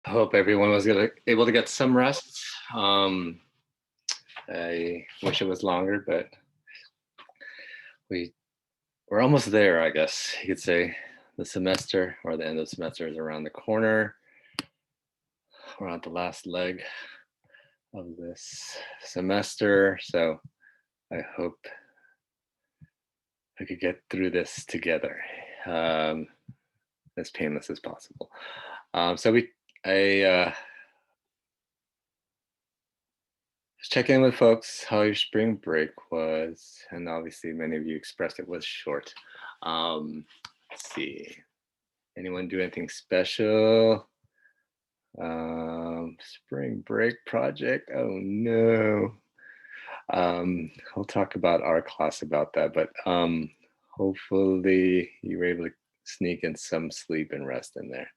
I hope everyone was able to get some rest. I wish it was longer, but we're almost there, I guess you could say. The semester or the end of the semester is around the corner. We're on the last leg of this semester, so I hope I could get through this together as painless as possible. I check in with folks how your spring break was, and obviously many of you expressed it was short. Let's see, anyone do anything special? Spring break project, oh no. I'll talk about our class about that, but hopefully you were able to sneak in some sleep and rest in there.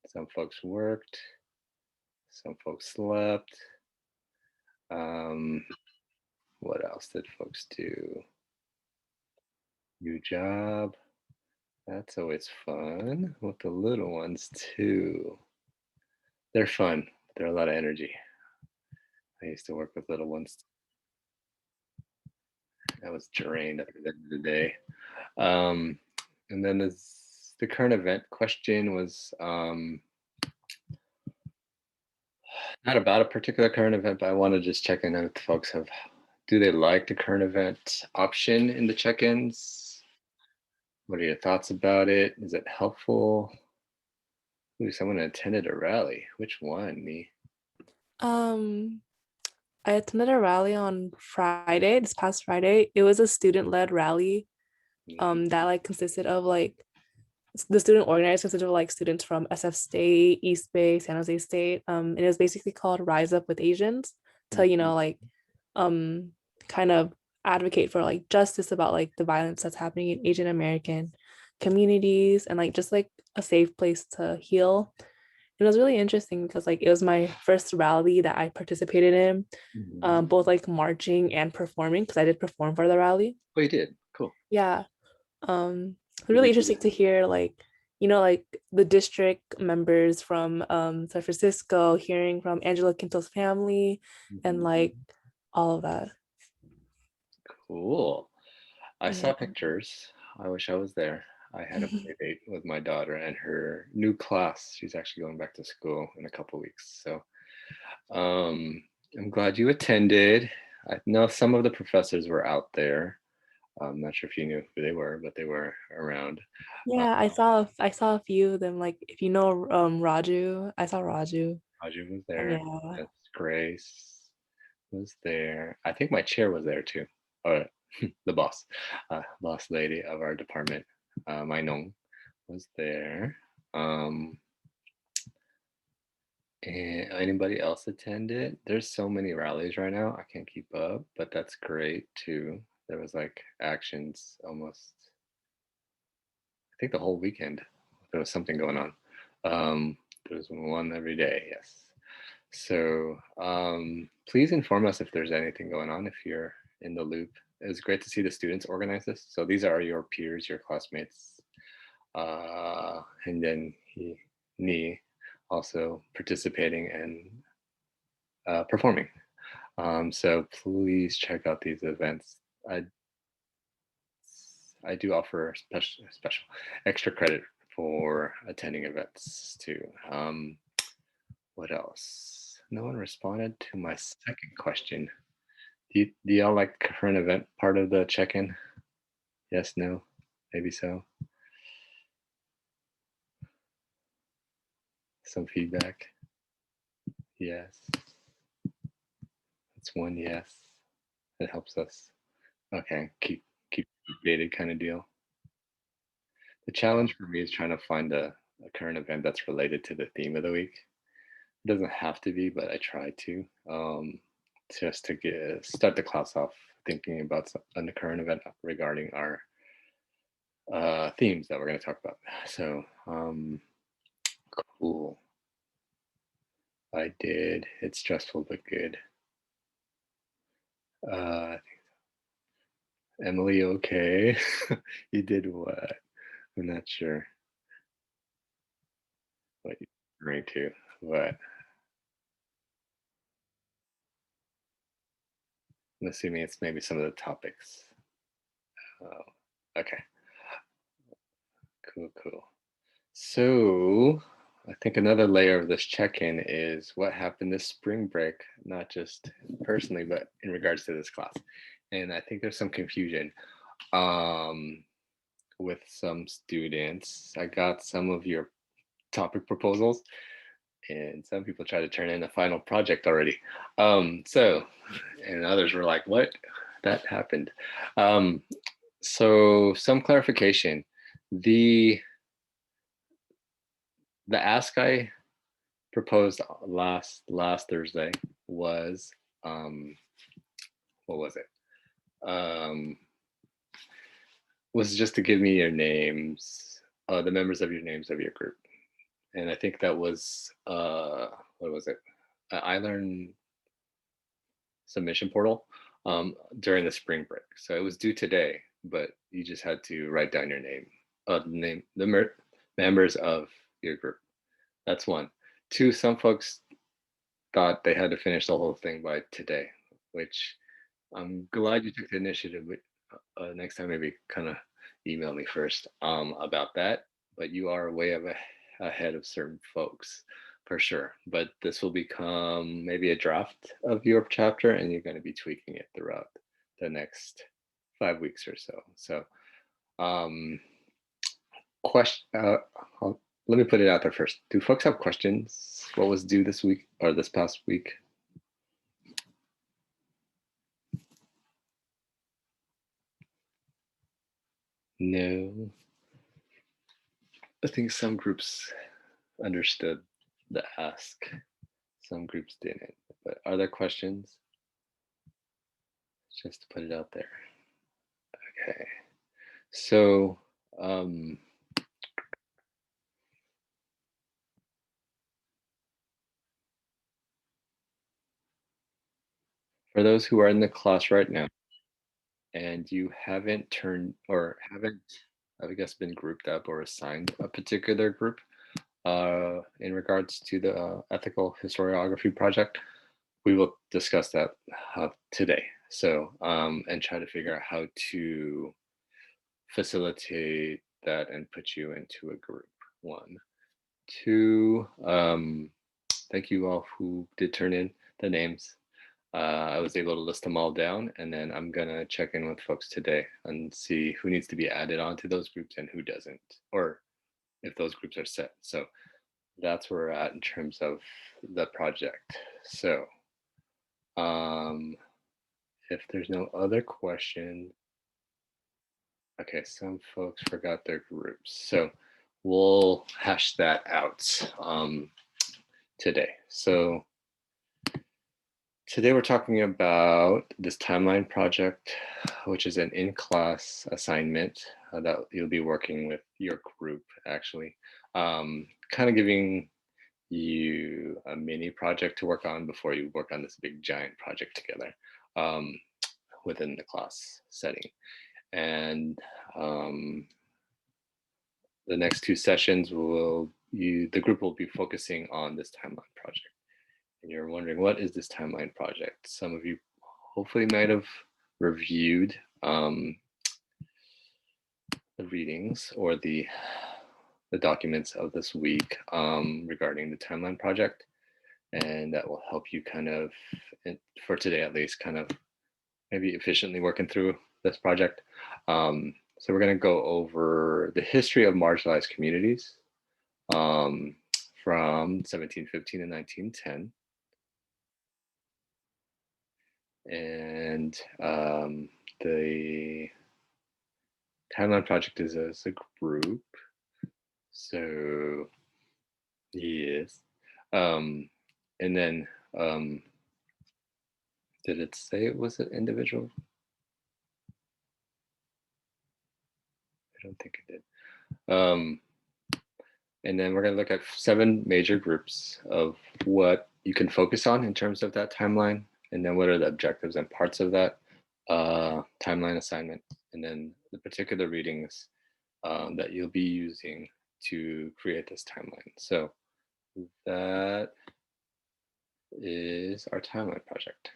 Some folks worked, some folks slept. What else did folks do? New job. That's always fun with the little ones too. They're fun. They're a lot of energy. I used to work with little ones. I was drained at the end of the day. And then the current event question was not about a particular current event, but I want to just check in with folks of, do they like the current event option in the check-ins? What are your thoughts about it? Is it helpful? Ooh, someone attended a rally. Which one? Me? Um, I attended a rally on Friday, this past Friday. It was a student-led rally, Me. that like consisted of like the student organizers consisted of like students from SF State, East Bay, San Jose State. And it was basically called Rise Up with Asians to, Mhm. um kind of advocate for like justice about like the violence that's happening in Asian American communities and like just like a safe place to heal. It was really interesting because like it was my first rally that I participated in, Mhm. both like marching and performing because I did perform for the rally. Oh, you did. Cool. Yeah. It's What really did you interesting to hear like, like the district members from San Francisco, hearing from Angela Quinto's family do? and Mhm. like all of that. Cool. I Yeah. saw pictures. I wish I was there. I had a play date with my daughter and her new class. She's actually going back to school in a couple weeks. So I'm glad you attended. I know some of the professors were out there. I'm not sure if you knew who they were, but they were around. Uh, Yeah, I saw a few of them. Like if you know Raju, I saw Raju. Raju was And there. yeah. Yes, Grace was there. I think my chair was there too. Or the boss lady of our department, Mainong, was there. Um, and anybody else attended? There's so many rallies right now. I can't keep up, but that's great too. There was like actions almost, I think the whole weekend. There was something going on. There was one every day, yes. So please inform us if there's anything going on, if you're in the loop. It was great to see the students organize this. So these are your peers, your classmates, and then Ni also participating and performing. So please check out these events. I I do offer special extra credit for attending events too. What else? No one responded to my second question. Do y'all like the current event part of the check-in? Yes, no, maybe so. Some feedback. Yes, that's one yes. It helps us. Okay, keep updated kind of deal. The challenge for me is trying to find a current event that's related to the theme of the week. It doesn't have to be, but I try to. Just to start the class off thinking about a current event regarding our themes that we're going to talk about. So, cool. I did. It's stressful but good. Uh, Emily, okay. You did what? I'm not sure. what you're referring to, but I'm assuming it's maybe some of the topics. Okay, cool. So I think another layer of this check-in is what happened this spring break, not just personally, but in regards to this class. And I think there's some confusion with some students. I got some of your topic proposals, and some people try to turn in a final project already. And others were like, what? That happened. So some clarification. The ask I proposed last Thursday was what was it? Was just to give me your names, the members of your names of your group, and I think that was what was it? I learned submission portal during the spring break, so it was due today, but you just had to write down your name, members of your group. That's one. Two, some folks thought they had to finish the whole thing by today, which I'm glad you took the initiative. Next time, maybe kind of email me first about that. But you are way ahead of certain folks for sure. But this will become maybe a draft of your chapter, and you're going to be tweaking it throughout the next 5 weeks or so. So, question. Let me put it out there first. Do folks have questions? What was due this week or this past week? No. I think some groups understood the ask, some groups didn't. But are there questions? Just to put it out there. Okay. So, for those who are in the class right now and you haven't turned or haven't, I guess, been grouped up or assigned a particular group in regards to the ethical historiography project, we will discuss that today. So, and try to figure out how to facilitate that and put you into a group. One. Two, thank you all who did turn in the names. I was able to list them all down, and then I'm gonna check in with folks today and see who needs to be added onto those groups and who doesn't, or if those groups are set. So that's where we're at in terms of the project. So if there's no other question, okay, some folks forgot their groups. So we'll hash that out today. So today we're talking about this timeline project, which is an in-class assignment that you'll be working with your group, actually. Kind of giving you a mini project to work on before you work on this big giant project together within the class setting. And the next two sessions the group will be focusing on this timeline project. And you're wondering, what is this timeline project? Some of you hopefully might have reviewed the readings or the documents of this week regarding the timeline project. And that will help you kind of, for today at least, kind of maybe efficiently working through this project. So we're going to go over the history of marginalized communities from 1715 to 1910. And the timeline project is as a group. So yes. And then did it say it was an individual? I don't think it did. And then we're going to look at 7 major groups of what you can focus on in terms of that timeline, and then what are the objectives and parts of that timeline assignment, and then the particular readings that you'll be using to create this timeline. So that is our timeline project.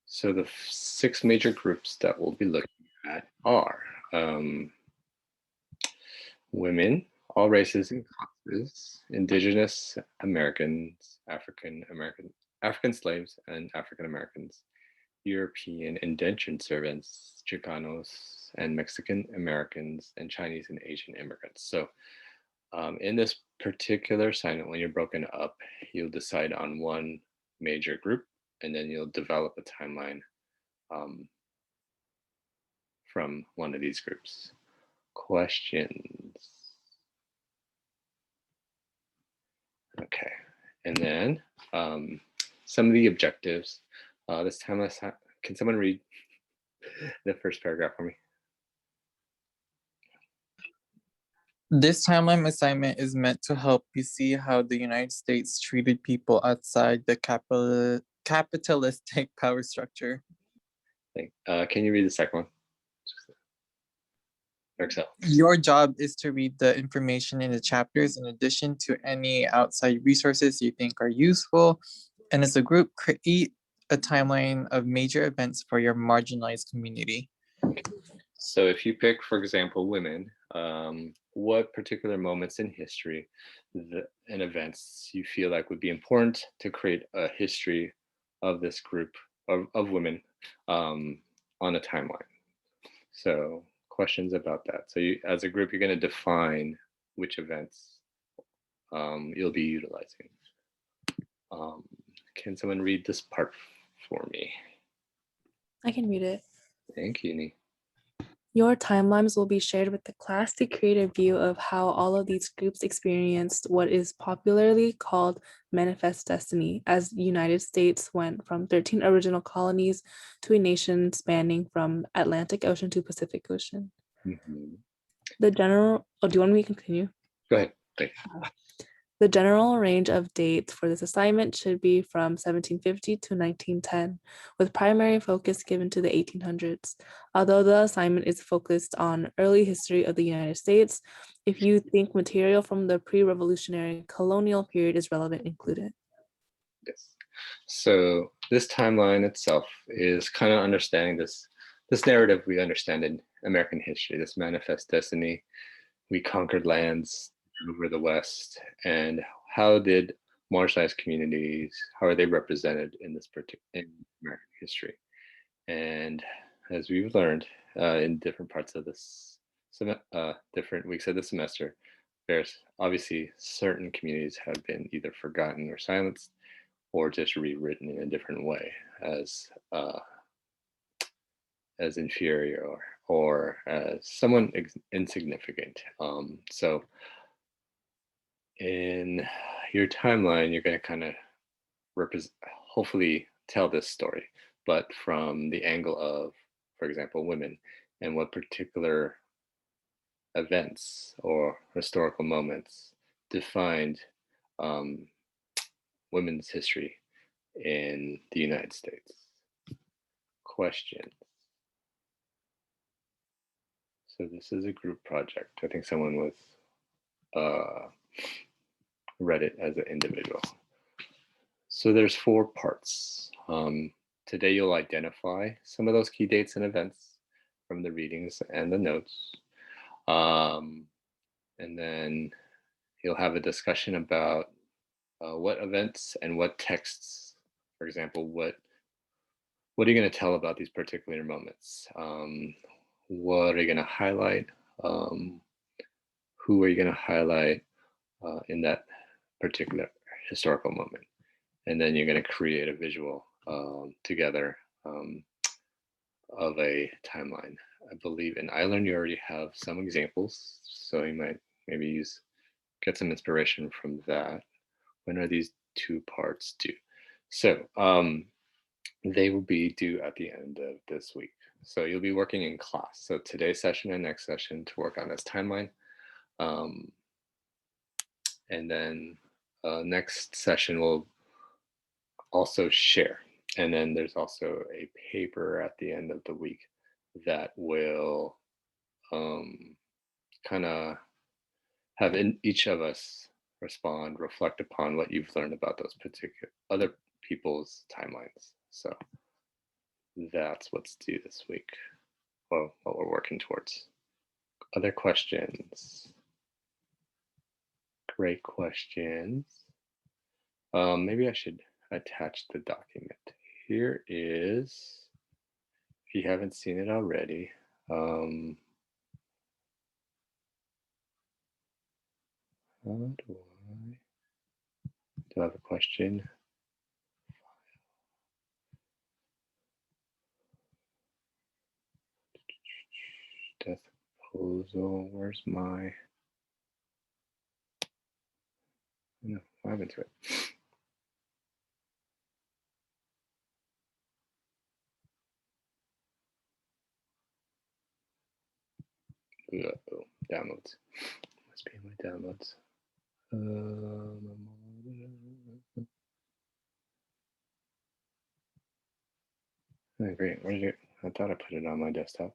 So the 6 major groups that we'll be looking at are women, all races and classes, indigenous Americans, African slaves and African Americans, European indentured servants, Chicanos, and Mexican Americans, and Chinese and Asian immigrants. So in this particular assignment, when you're broken up, you'll decide on one major group, and then you'll develop a timeline um, from one of these groups. Questions? Okay, and then some of the objectives. This time, can someone read the first paragraph for me? This timeline assignment is meant to help you see how the United States treated people outside the capitalistic power structure. Can you read the second one? Excel. Your job is to read the information in the chapters in addition to any outside resources you think are useful. And as a group, create a timeline of major events for your marginalized community. So if you pick, for example, women, what particular moments in history and events you feel like would be important to create a history of this group of women on a timeline? So questions about that. So you, as a group, you're going to define which events you'll be utilizing. Can someone read this part for me? I can read it. Thank you, Nee. Your timelines will be shared with the class to create a view of how all of these groups experienced what is popularly called manifest destiny, as the United States went from 13 original colonies to a nation spanning from Atlantic Ocean to Pacific Ocean. Mm-hmm. The general, oh, do you want me to continue? Go ahead. Thank you. The general range of dates for this assignment should be from 1750 to 1910, with primary focus given to the 1800s. Although the assignment is focused on early history of the United States, if you think material from the pre-revolutionary colonial period is relevant, include it. Yes. So this timeline itself is kind of understanding this narrative we understand in American history, this manifest destiny. We conquered lands over the West, and how did marginalized communities, how are they represented in this particular in American history? And as we've learned in different parts of this different weeks of the semester, there's obviously certain communities have been either forgotten or silenced, or just rewritten in a different way as inferior or as someone insignificant. So in your timeline, you're going to kind of hopefully tell this story, but from the angle of, for example, women, and what particular events or historical moments defined women's history in the United States. Questions? So this is a group project. I think someone was read it as an individual. So there's 4 parts. Today you'll identify some of those key dates and events from the readings and the notes. And then you'll have a discussion about what events and what texts, for example, what are you going to tell about these particular moments? What are you going to highlight? Who are you going to highlight in that particular historical moment? And then you're going to create a visual together of a timeline. I believe in iLearn you already have some examples, so you might maybe get some inspiration from that. When are these 2 parts due? So they will be due at the end of this week. So you'll be working in class. So today's session and next session to work on this timeline. And then next session will also share. And then there's also a paper at the end of the week that will kind of have each of us respond, reflect upon what you've learned about those particular other people's timelines. So that's what's due this week. Well, what we're working towards. Other questions? Great questions. Maybe I should attach the document. Here is, if you haven't seen it already, how do I have a question? Death proposal, where's my, no, what happened to it? Uh-oh, downloads. Must be in my downloads. Oh, great. Where did it? I thought I put it on my desktop.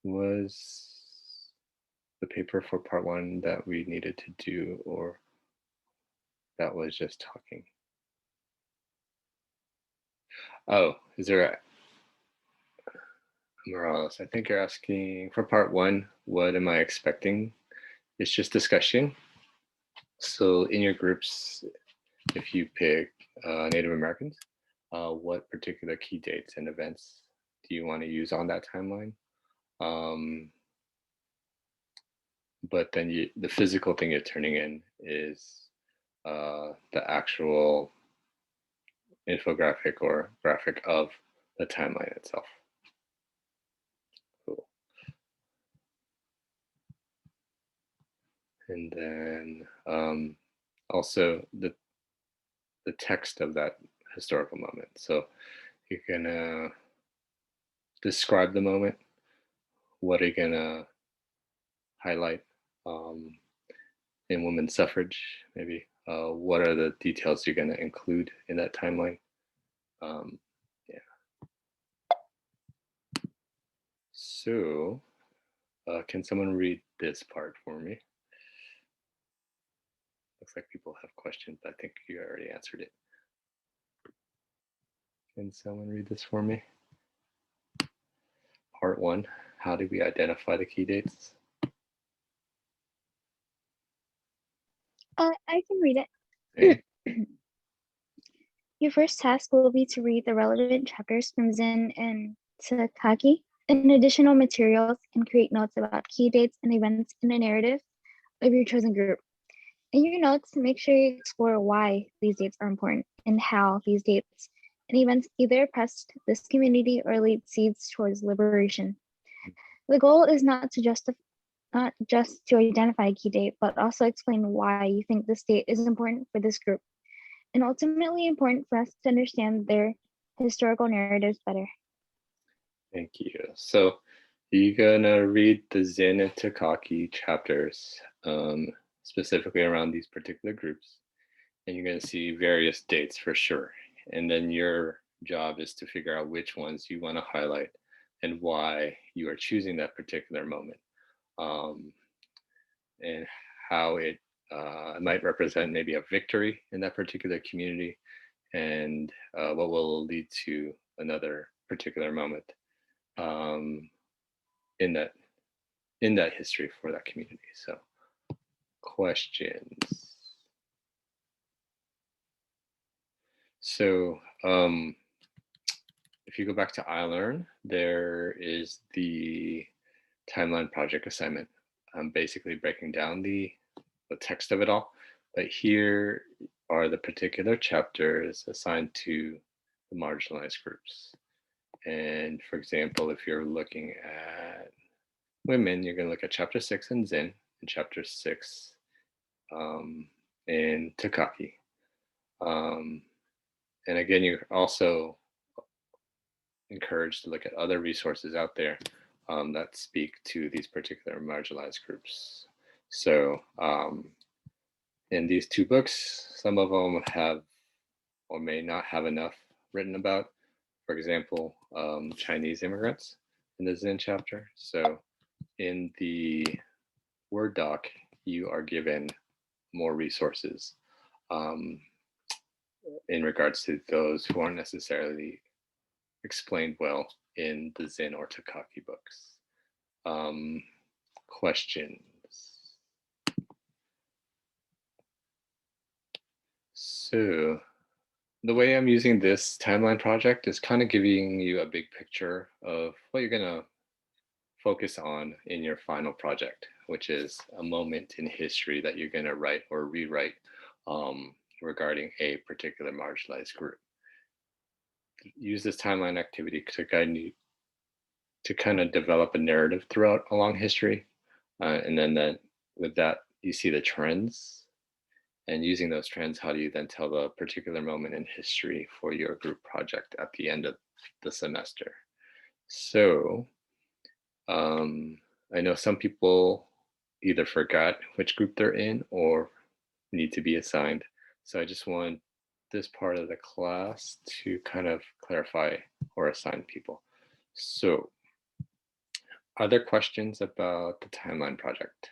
Was the paper for part 1 that we needed to do, or that was just talking? Oh, is there a Morales? I think you're asking for part 1, what am I expecting? It's just discussion. So in your groups, if you pick Native Americans, what particular key dates and events do you want to use on that timeline? But then the physical thing you're turning in is the actual infographic or graphic of the timeline itself. Cool. And then also the text of that historical moment. So you're gonna describe the moment. What are you gonna highlight in women's suffrage? Maybe what are the details you're gonna include in that timeline? Yeah. So can someone read this part for me? Looks like people have questions, but I think you already answered it. Can someone read this for me? Part 1, how do we identify the key dates? I can read it. Okay. Your first task will be to read the relevant chapters from Zen and Sakaki and additional materials and create notes about key dates and events in the narrative of your chosen group. In your notes, make sure you explore why these dates are important and how these dates and events either oppressed this community or laid seeds towards liberation. The goal is not just to identify a key date, but also explain why you think this date is important for this group, and ultimately important for us to understand their historical narratives better. Thank you. So you're gonna read the Zen and Takaki chapters, specifically around these particular groups, and you're gonna see various dates for sure. And then your job is to figure out which ones you want to highlight and why you are choosing that particular moment, and how it might represent maybe a victory in that particular community, and what will lead to another particular moment in that history for that community. So questions. So if you go back to iLearn, there is the timeline project assignment. I'm basically breaking down the text of it all, but here are the particular chapters assigned to the marginalized groups. And for example, if you're looking at women, you're going to look at chapter 6 in Zen and chapter 6 in Takaki. And again, you're also encouraged to look at other resources out there that speak to these particular marginalized groups. So in these 2 books, some of them have or may not have enough written about, for example, Chinese immigrants in the Zen chapter. So in the Word doc, you are given more resources in regards to those who aren't necessarily explained well in the Zen or Takaki books. Questions? So the way I'm using this timeline project is kind of giving you a big picture of what you're gonna focus on in your final project, which is a moment in history that you're gonna write or rewrite regarding a particular marginalized group. Use this timeline activity to guide you to kind of develop a narrative throughout along history. And then with that, you see the trends. And using those trends, how do you then tell the particular moment in history for your group project at the end of the semester? So I know some people either forgot which group they're in or need to be assigned. So I just want this part of the class to kind of clarify or assign people. So are there questions about the timeline project?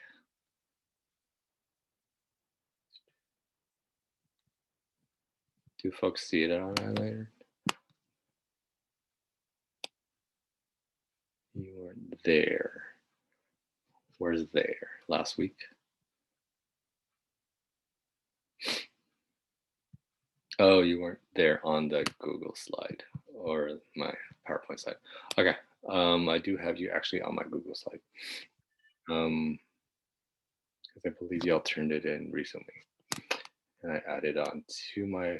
Do folks see it on highlighter? You weren't there. Where's there? Last week? Oh, you weren't there on the Google slide or my PowerPoint slide. Okay, I do have you actually on my Google slide. Because I believe y'all turned it in recently. And I added on to my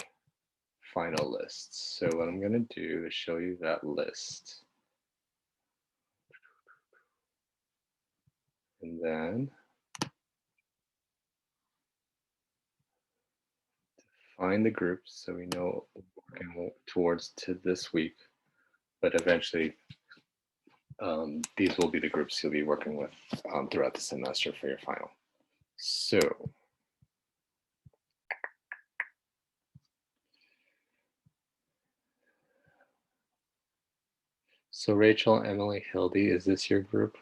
final list. So what I'm gonna do is show you that list. And then find the groups so we know working towards to this week, but eventually these will be the groups you'll be working with throughout the semester for your final. So Rachel, Emily, Hildy, is this your group?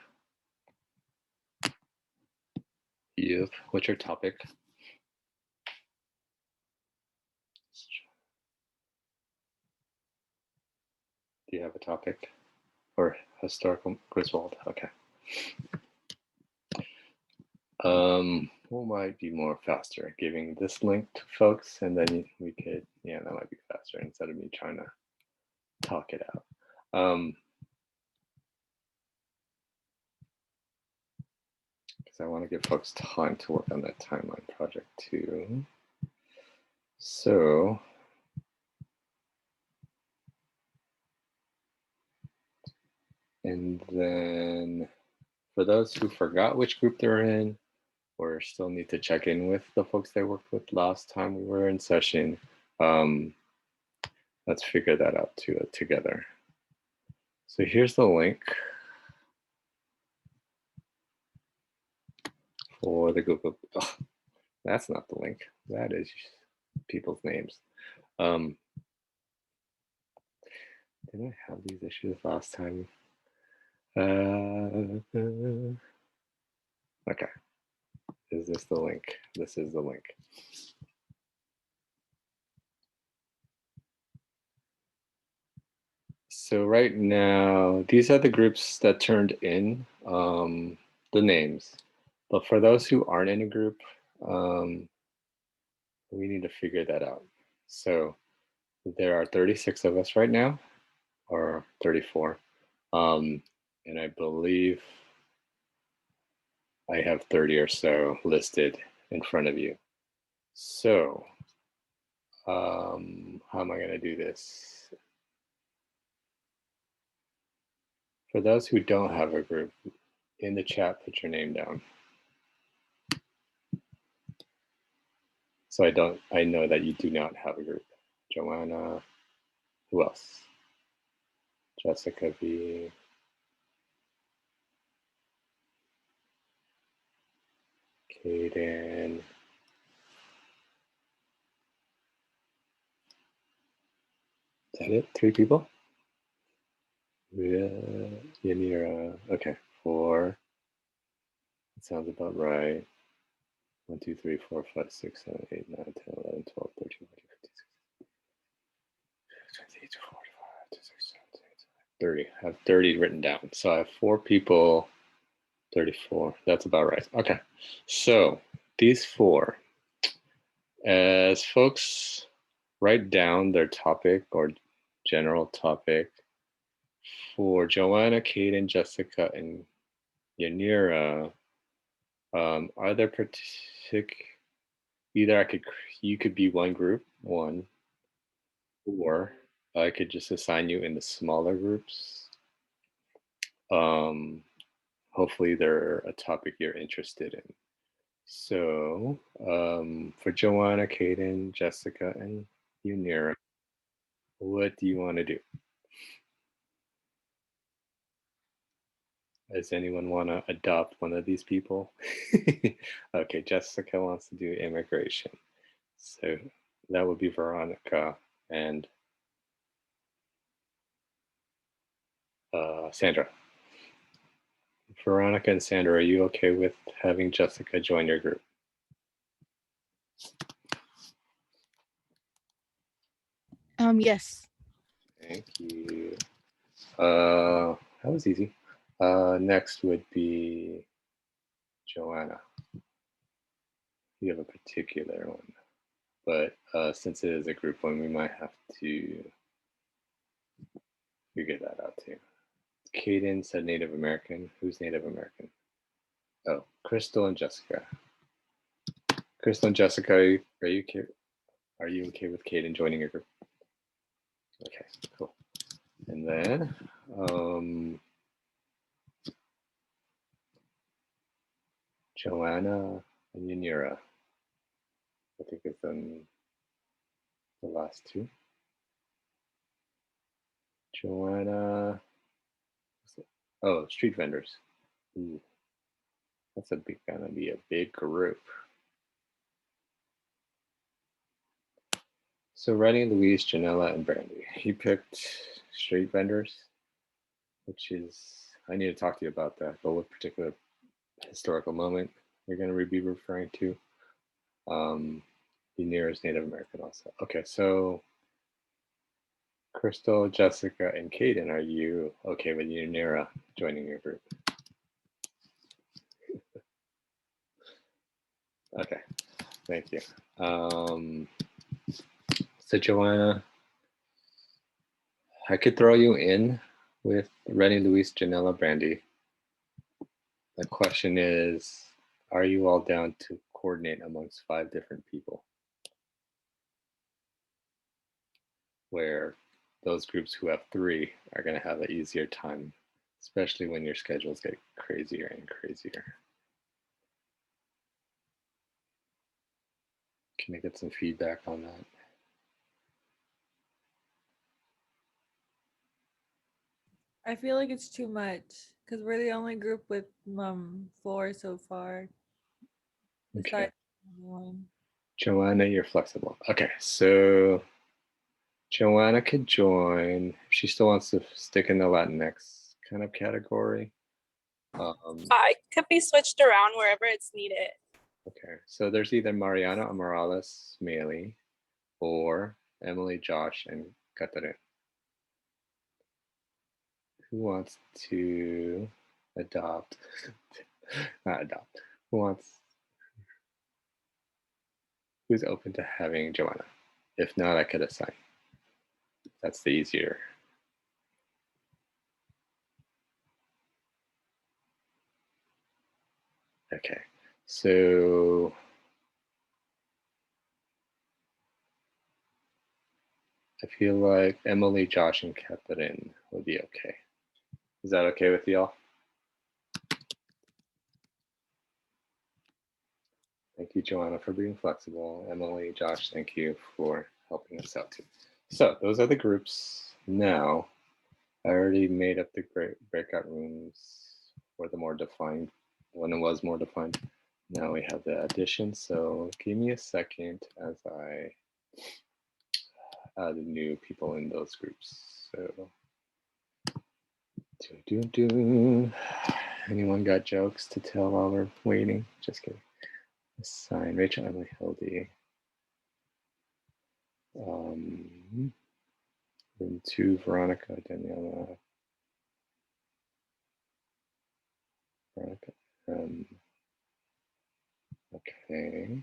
Eve, what's your topic? Do you have a topic? Or historical Griswold? Okay. What might be more faster? Giving this link to folks and then we could, yeah, that might be faster instead of me trying to talk it out. Because I want to give folks time to work on that timeline project too. So, and then for those who forgot which group they're in, or still need to check in with the folks they worked with last time we were in session, let's figure that out together. So here's the link for the Google. Oh, that's not the link. That is people's names. Didn't I have these issues last time? Okay. Is this the link? This is the link. So right now, these are the groups that turned in the names. But for those who aren't in a group, we need to figure that out. So there are 36 of us right now, or 34. And I believe I have 30 or so listed in front of you. So how am I going to do this? For those who don't have a group, in the chat, put your name down. So I know that you do not have a group. Joanna, who else? Jessica V. Kaden. Is that it? 3 people? Yanira. Okay, 4. That sounds about right. 1, 2, 3, 4, 5, 6, 7, 8, 9, 10, 11, 12, 13, 14, 15, 16, 28, 45, 26, 27, 30. I have 30 written down. So I have 4 people, 34. That's about right. Okay. So these 4, as folks write down their topic or general topic, for Joanna, Kaden, Jessica, and Yanira, are there either you could be one group, one, or I could just assign you into smaller groups. Hopefully they're a topic you're interested in. So for Joanna, Kaden, Jessica, and Yanira, what do you want to do? Does anyone want to adopt one of these people? Okay, Jessica wants to do immigration. So that would be Veronica and Sandra. Veronica and Sandra, are you okay with having Jessica join your group? Yes. Thank you. That was easy. Next would be Joanna. You have a particular one, but since it is a group one, we might have to figure that out too. Kaden said Native American. Who's Native American? Oh, Crystal and Jessica. Crystal and Jessica, are you okay with Kaden joining your group? Okay, cool. And then Joanna and Yanira. I think it's the last 2. Joanna. Oh, street vendors. Ooh, that's gonna be a big group. So Rennie, Louise, Janella, and Brandy. He picked street vendors, which is, I need to talk to you about that, but what particular historical moment you're going to be referring to? The nearest Native American also. Okay, so Crystal, Jessica, and Kaden, are you okay with Yanira joining your group? Okay, thank you. So Joanna, I could throw you in with Rennie, Luis, Janella, Brandy. The question is, are you all down to coordinate amongst 5 different people? Where those groups who have 3 are going to have an easier time, especially when your schedules get crazier and crazier. Can I get some feedback on that? I feel like it's too much because we're the only group with 4 so far. Okay. One. Joanna, you're flexible. Okay, so Joanna could join if she still wants to stick in the Latinx kind of category. It could be switched around wherever it's needed. Okay, so there's either Mariana Morales Smaley or Emily, Josh, and Catherine. Who wants to adopt? Not adopt. Who's open to having Joanna? If not, I could assign. That's the easier. Okay, so I feel like Emily, Josh, and Catherine would be okay. Is that okay with y'all? Thank you, Joanna, for being flexible. Emily, Josh, thank you for helping us out too. So those are the groups. Now, I already made up the breakout rooms for the more defined, when it was more defined. Now we have the addition. So give me a second as I add new people in those groups. So, anyone got jokes to tell while we're waiting? Just kidding. Assign Rachel, Emily, Hildy. Room 2, Veronica, Daniela. Veronica. Okay.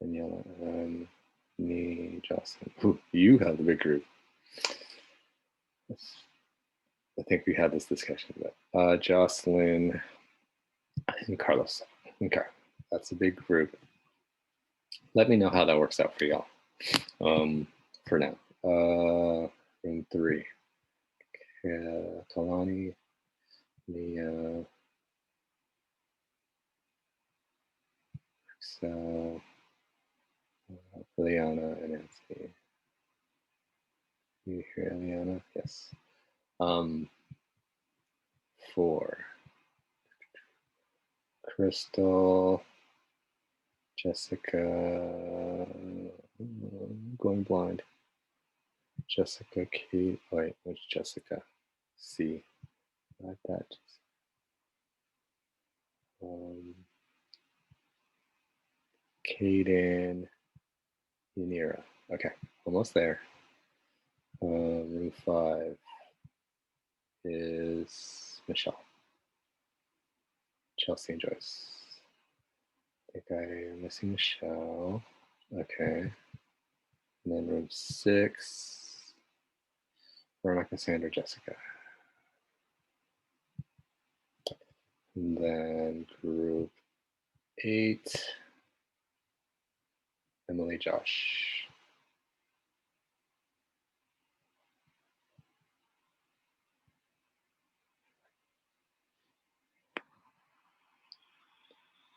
Daniela, me, Jocelyn. Ooh, you have the big group. I think we had this discussion, but Jocelyn and Carlos. Okay, that's a big group. Let me know how that works out for y'all. For now, room 3. Talani, Mia, Excel, Liana, and Nancy. You hear Liana? Yes. 4. Crystal, Jessica, going blind. Jessica, Kate, wait, what's Jessica? C, not that. Kaden, Yanira. Okay, almost there. Room 5 is Michelle. Chelsea and Joyce. I think I'm missing Michelle. Okay. And then room 6, Veronica, Sandra, Jessica. And then group 8, Emily, Josh.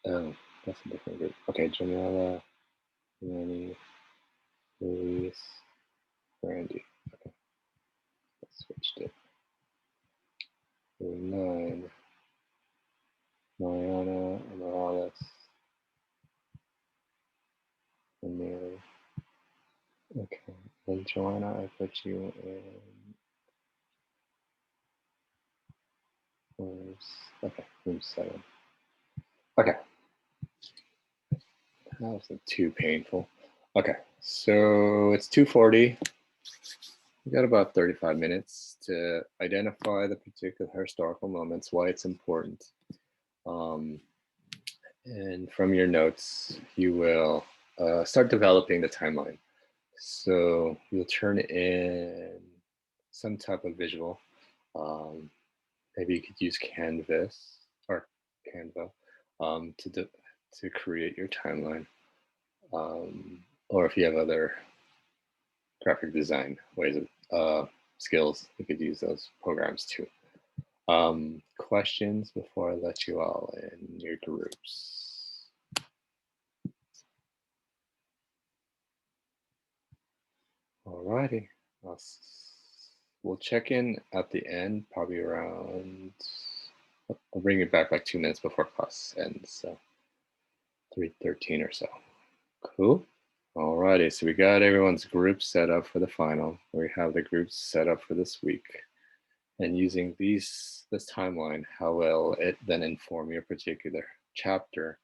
Oh, that's a different group. Okay, Janella, Manny, Luis, Randy. Okay, I switched it. Room 9, Mariana, Morales, and Mary. Okay, and Joanna, I put you in. Okay, room 7. Okay, that wasn't too painful. Okay, so it's 2:40. We got about 35 minutes to identify the particular historical moments, why it's important. And from your notes, you will start developing the timeline. So you'll turn in some type of visual. Maybe you could use Canvas or Canva to create your timeline. Or if you have other graphic design ways of skills, you could use those programs too. Questions before I let you all in your groups? Alrighty, we'll check in at the end, probably around, I'll bring it back like 2 minutes before class ends, so 3:13 or so. Cool. Alrighty, so we got everyone's group set up for the final. We have the groups set up for this week. And using this timeline, how will it then inform your particular chapter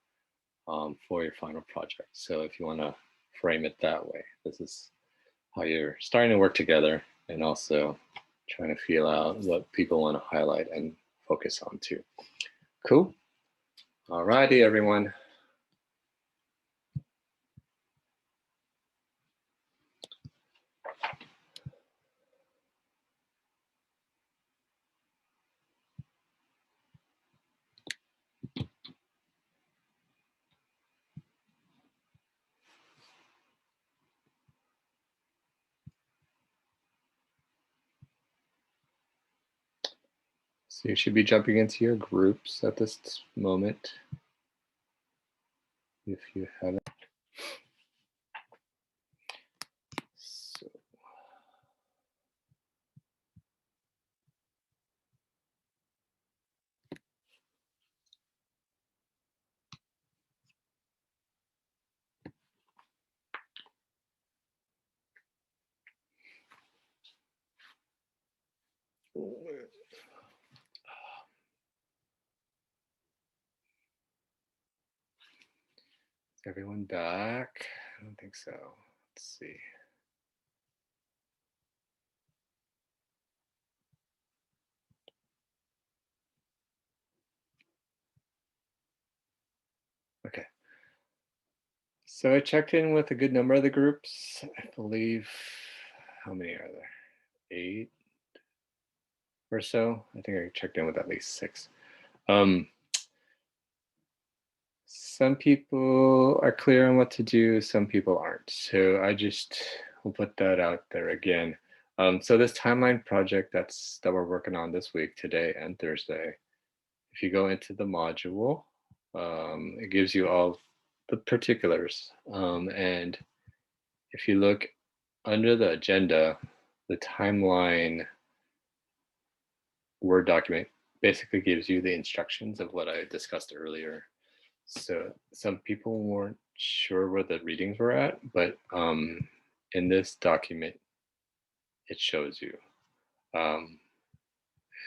for your final project? So if you want to frame it that way, this is how you're starting to work together and also trying to feel out what people want to highlight and focus on too. Cool. All righty, everyone. So you should be jumping into your groups at this moment. If you haven't. So. everyone back? I don't think so. Let's see. Okay. So I checked in with a good number of the groups. I believe, how many are there? 8 or so. I think I checked in with at least 6. Some people are clear on what to do, some people aren't. So I just will put that out there again. So this timeline project that we're working on this week, today and Thursday, if you go into the module, it gives you all the particulars. And if you look under the agenda, the timeline Word document basically gives you the instructions of what I discussed earlier. So some people weren't sure where the readings were at, but in this document, it shows you.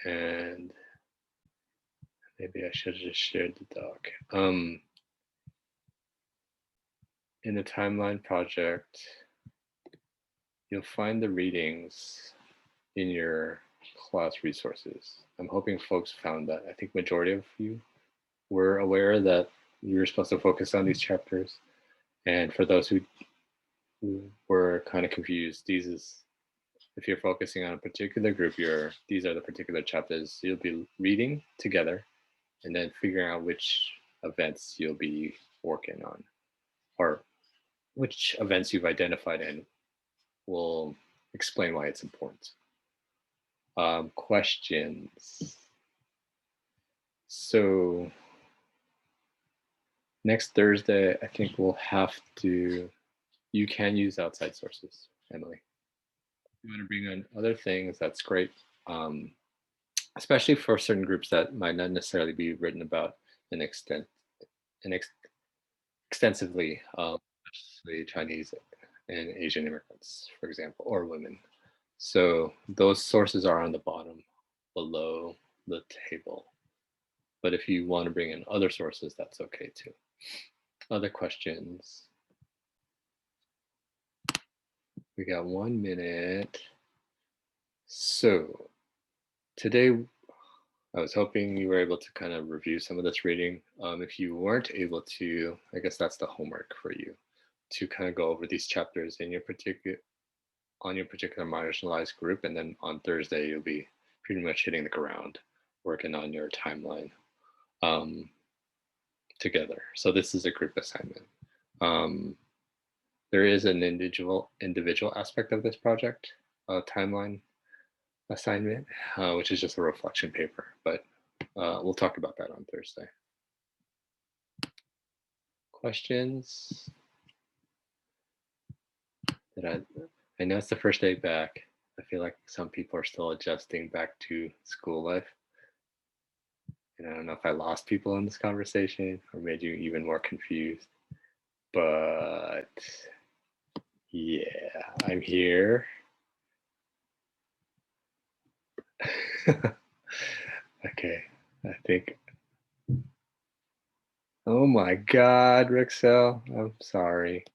And maybe I should have just shared the doc. In the timeline project, you'll find the readings in your class resources. I'm hoping folks found that. I think majority of you were aware that you were supposed to focus on these chapters. And for those who were kind of confused, if you're focusing on a particular group, these are the particular chapters you'll be reading together and then figuring out which events you'll be working on or which events you've identified and will explain why it's important. Questions. So next Thursday, I think you can use outside sources, Emily. If you want to bring on other things, that's great. Especially for certain groups that might not necessarily be written about extensively, especially Chinese and Asian immigrants, for example, or women. So those sources are on the bottom below the table. But if you want to bring in other sources, that's okay too. Other questions? We got 1 minute. So today, I was hoping you were able to kind of review some of this reading. If you weren't able to, I guess that's the homework for you to kind of go over these chapters on your particular marginalized group. And then on Thursday, you'll be pretty much hitting the ground working on your timeline together. So this is a group assignment. There is an individual aspect of this project, timeline assignment, which is just a reflection paper, but we'll talk about that on Thursday. Questions? I know it's the first day back. I feel like some people are still adjusting back to school life. And I don't know if I lost people in this conversation or made you even more confused, but yeah, I'm here. Okay, I think. Oh my God, Rixel, I'm sorry.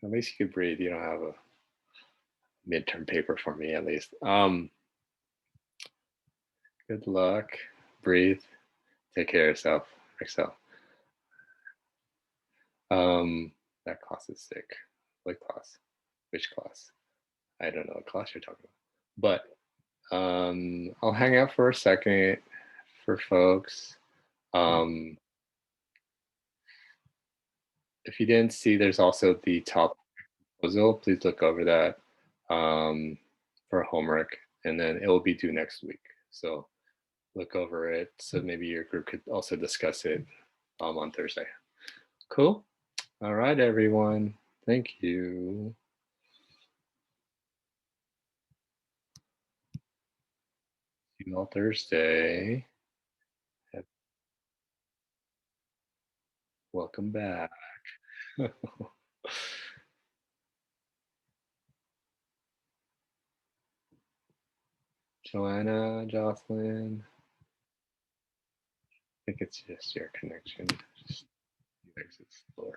At least you could breathe. You don't have a midterm paper for me, at least. Good luck. Breathe. Take care of yourself, Rixel. That class is sick. What class? Which class? I don't know what class you're talking about. But I'll hang out for a second for folks. If you didn't see, there's also the top proposal. Please look over that for homework, and then it will be due next week. So look over it. So maybe your group could also discuss it on Thursday. Cool. All right, everyone. Thank you. See you all Thursday. Welcome back. Joanna, Jocelyn. I think it's just your connection. Just There's its floor.